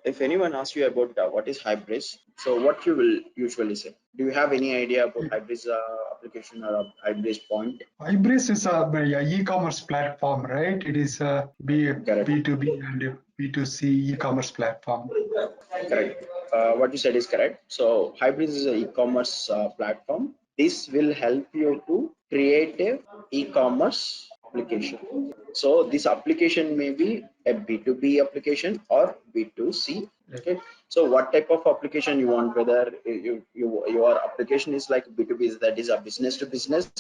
if anyone asks you about what is Hybris, so what you will usually say? Do you have any idea about Hybris application or Hybris point? Hybris is a e-commerce platform, right? It is a B2B and B2C e-commerce platform. Correct. What you said is correct. So Hybris is an e-commerce platform. This will help you to create a e-commerce application. So this application may be a B2B application or B2C. Okay. So what type of application you want? Whether your application is like B2B, that is a business to business,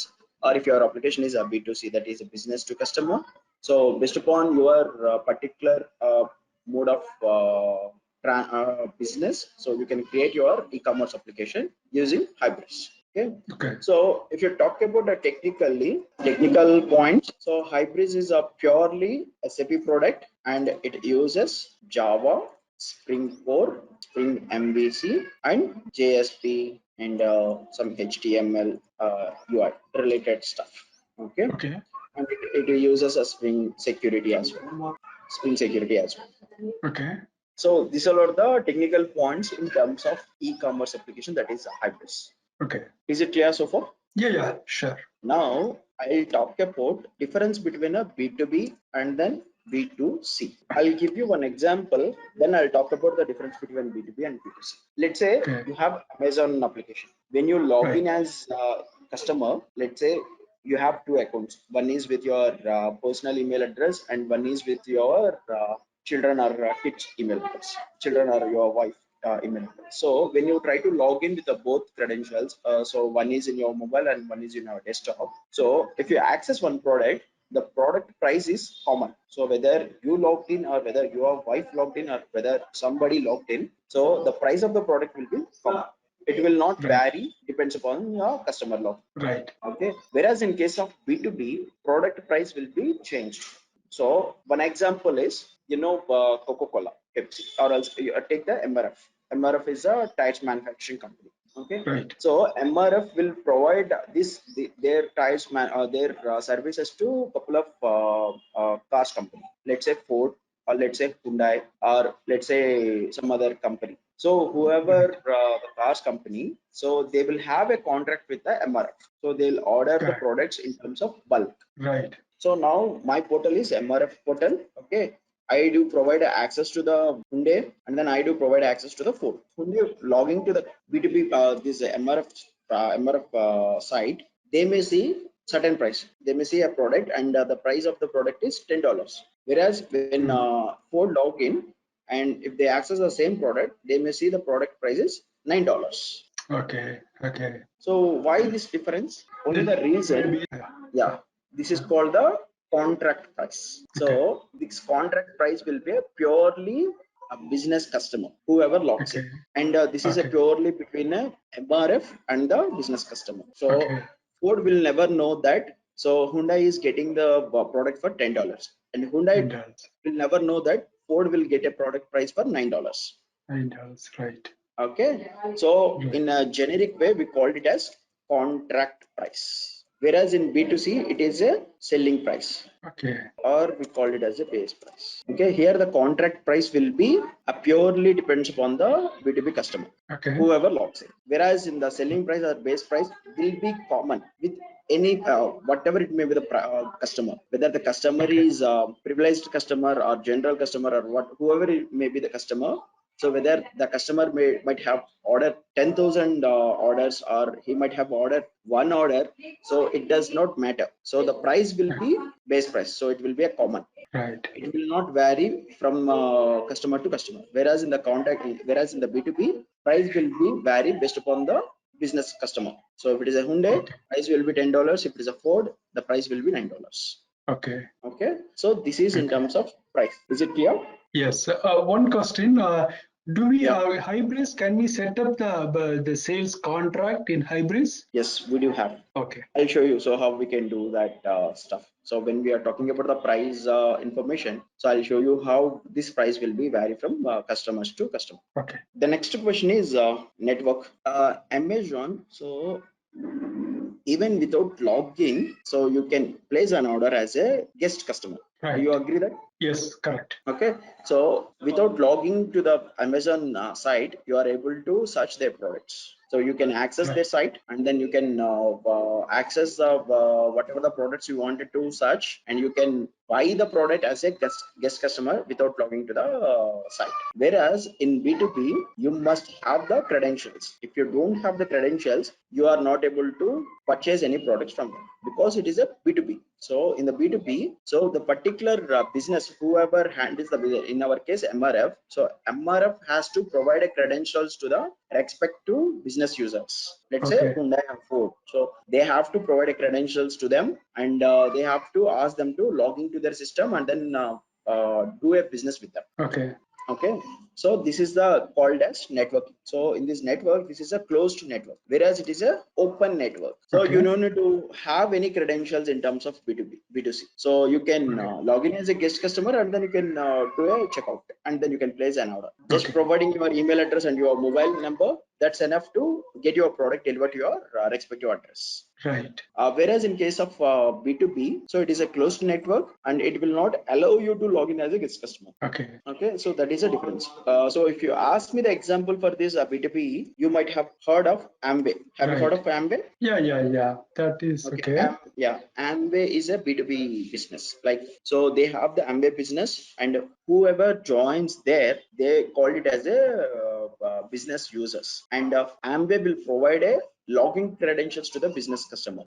or if your application is a B2C, that is a business to customer. So based upon your particular mode of business, so you can create your e-commerce application using Hybris. Okay. So if you talk about the technical points, so Hybris is a purely SAP product and it uses Java, Spring Core, Spring MVC, and JSP and some HTML UI related stuff. Okay. And it uses a Spring security as well. Okay. So these are the technical points in terms of e-commerce application, that is Hybris. Okay. Is it clear so far? Yeah, sure. Now I'll talk about difference between a B2B and then B2C. I'll give you one example, then I'll talk about the difference between B2B and B2C. Let's say you have Amazon application. When you log in as a customer, let's say you have two accounts. One is with your personal email address and one is with your children or kids email address, children or your wife email address. So when you try to log in with both credentials, so one is in your mobile and one is in your desktop. So if you access one product, the product price is common. So whether you logged in or whether your wife logged in or whether somebody logged in, so the price of the product will be common. It will not vary, depends upon your customer log. Right. Okay. Whereas in case of B2B, product price will be changed. So one example is, Coca-Cola, Pepsi, or else you take the MRF. MRF is a tires manufacturing company. Okay. Right. So MRF will provide their tires their services to a couple of cars company. Let's say Ford, or let's say Hyundai, or let's say some other company. So whoever the cars company, so they will have a contract with the MRF. So they'll order the products in terms of bulk. Right. So now my portal is MRF portal. Okay. I do provide access to the Hyundai and then I do provide access to the Ford. Hyundai logging to the B2B this MRF site, they may see certain price. They may see a product and the price of the product is $10. Whereas when Ford log in and if they access the same product, they may see the product price is $9. Okay. So why this difference? Only the reason, this is called the contract price. So this contract price will be purely a business customer, whoever logs in, and this is a purely between a MRF and the business customer. So Ford will never know that. So Hyundai is getting the product for $10, and Hyundai will never know that Ford will get a product price for $9. $9, right? Okay. So in a generic way, we called it as contract price. Whereas in B2C, it is a selling price. Okay. Or we call it as a base price. Okay. Here the contract price will be purely depends upon the B2B customer. Okay. Whoever logs in. Whereas in the selling price or base price will be common with any whatever it may be the customer, whether the customer is a privileged customer or general customer or whoever it may be the customer. So whether the customer might have ordered 10,000 orders or he might have ordered one order, so it does not matter. So the price will be base price. So it will be a common. Right. It will not vary from customer to customer. Whereas in the B2B, price will be vary based upon the business customer. So if it is a Hyundai, price will be $10. If it is a Ford, the price will be $9. Okay. So this is in terms of price. Is it clear? Yes. One question. Do we Hybris? Can we set up the sales contract in Hybris? Yes, we do have. Okay. I'll show you how we can do that stuff. So when we are talking about the price information, so I'll show you how this price will be vary from customers to customer. Okay. The next question is network. Amazon. So even without logging, so you can place an order as a guest customer. Right. Do you agree that? Yes, correct. Okay, so without logging to the Amazon site, you are able to search their products. So you can access their site, and then you can access whatever the products you wanted to search, and you can buy the product as a guest customer without logging to the site. Whereas in B2B, you must have the credentials. If you don't have the credentials, you are not able to purchase any products from them, because it is a B2B. So in the B2B, so the particular business, whoever handles the business, in our case MRF, so MRF has to provide a credentials to the respective business users. Let's say Hyundai and Ford, so they have to provide a credentials to them, and they have to ask them to log into their system, and then do a business with them. Okay, so this is the called as networking. So in this network, this is a closed network, whereas it is a open network. So you don't need to have any credentials in terms of B2B, B2C. So you can log in as a guest customer, and then you can do a checkout, and then you can place an order. Just providing your email address and your mobile number, that's enough to get your product delivered to your respective address. Right. Whereas in case of B2B, so it is a closed network, and it will not allow you to log in as a guest customer. Okay, so that is a difference. So if you ask me the example for this B2B, you might have heard of Amway. Have you heard of Amway? Yeah. That is okay. Yeah, Amway is a B2B business. Like, so they have the Amway business, and whoever joins there, they call it as a business users, and Amway will provide a login credentials to the business customer.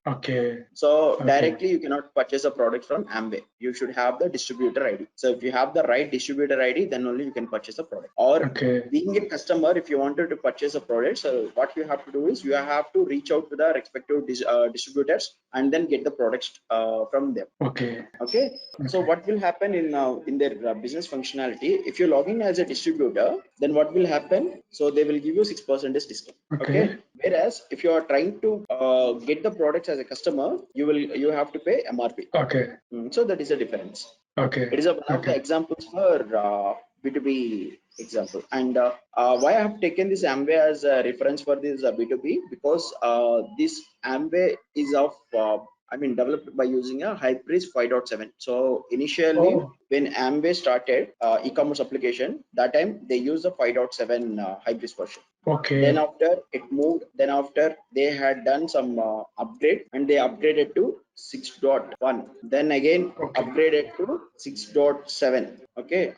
So directly you cannot purchase a product from Amway. You should have the distributor ID. So if you have the right distributor ID, then only you can purchase a product. Or being a customer, if you wanted to purchase a product, so what you have to do is you have to reach out to the respective distributors and then get the products from them. Okay. So what will happen in their business functionality? If you log in as a distributor, then what will happen? So they will give you 6% discount. Okay. Whereas if you are trying to get the products as a customer, you have to pay MRP. So that is a difference. It is one of the examples for B2B example. And why I have taken this Amway as a reference for this B2B, because this Amway is of developed by using a Hybris 5.7. So initially, when Amway started e-commerce application, that time they used the 5.7 Hybris version. Then after it moved, then after they had done some upgrade, and they upgraded to 6.1. Then again upgraded to 6.7. Okay,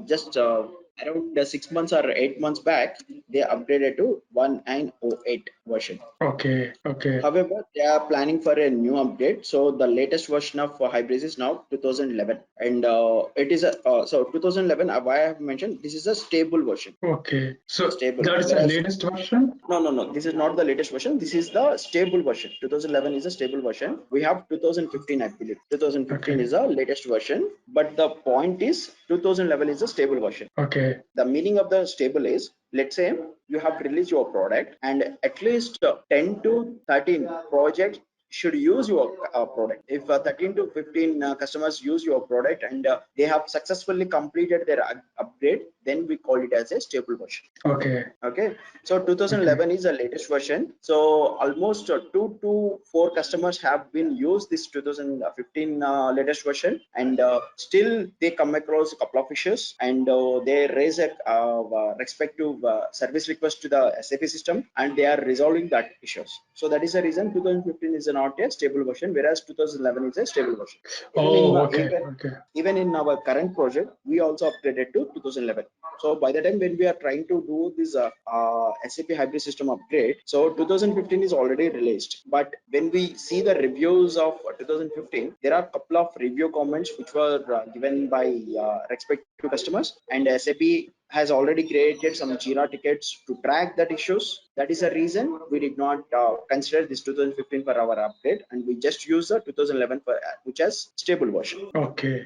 just around 6 months or 8 months back, they upgraded to 1908 version. However, they are planning for a new update. So the latest version of Hybris is now 2011, and it is a so 2011. Why I have mentioned this is a stable version. So stable. That is the latest version? No. This is not the latest version. This is the stable version. 2011 is a stable version. We have 2015, I believe. 2015 is the latest version. But the point is 2011 is a stable version. The meaning of the stable is, let's say you have released your product, and at least 10 to 13 projects should use your product. If 13 to 15 customers use your product, and they have successfully completed their upgrade, then we call it as a stable version. So 2011 is the latest version. So almost 2 to 4 customers have been used this 2015 latest version, and still they come across a couple of issues, and they raise a respective service request to the SAP system, and they are resolving that issues. So that is the reason 2015 is not a stable version, whereas 2011 is a stable version. Even in our current project, we also upgraded to 2011. So by the time when we are trying to do this SAP Hybris system upgrade, so 2015 is already released. But when we see the reviews of 2015, there are a couple of review comments which were given by respective customers, and SAP has already created some Jira tickets to track that issues. That is the reason we did not consider this 2015 for our update, and we just use the 2011 for which has stable version. Okay,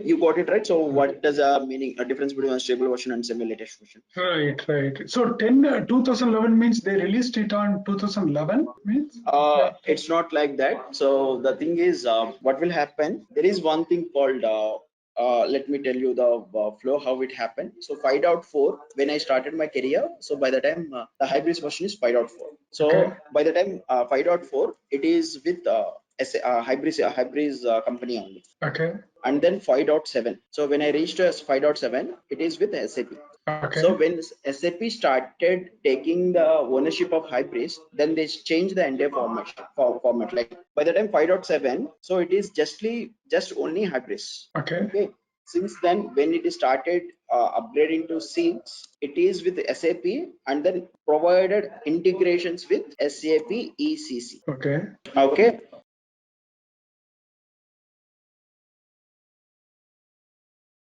you got it right. So what does meaning a difference between a stable version and semi-latest version? Right. So 2011 means they released it on 2011 means? It's not like that. So the thing is, what will happen? There is one thing called let me tell you the flow, how it happened. So 5.4, when I started my career, so by the time the Hybris version is 5.4. So by the time 5.4, it is with Hybris company only. Okay. And then 5.7. So when I reached 5.7, it is with SAP. Okay. So when SAP started taking the ownership of Hybris, then they changed the entire format. Like by the time 5.7, so it is just only Hybris. Okay. Since then, when it started upgrading to 6, it is with SAP and then provided integrations with SAP ECC. Okay. Okay.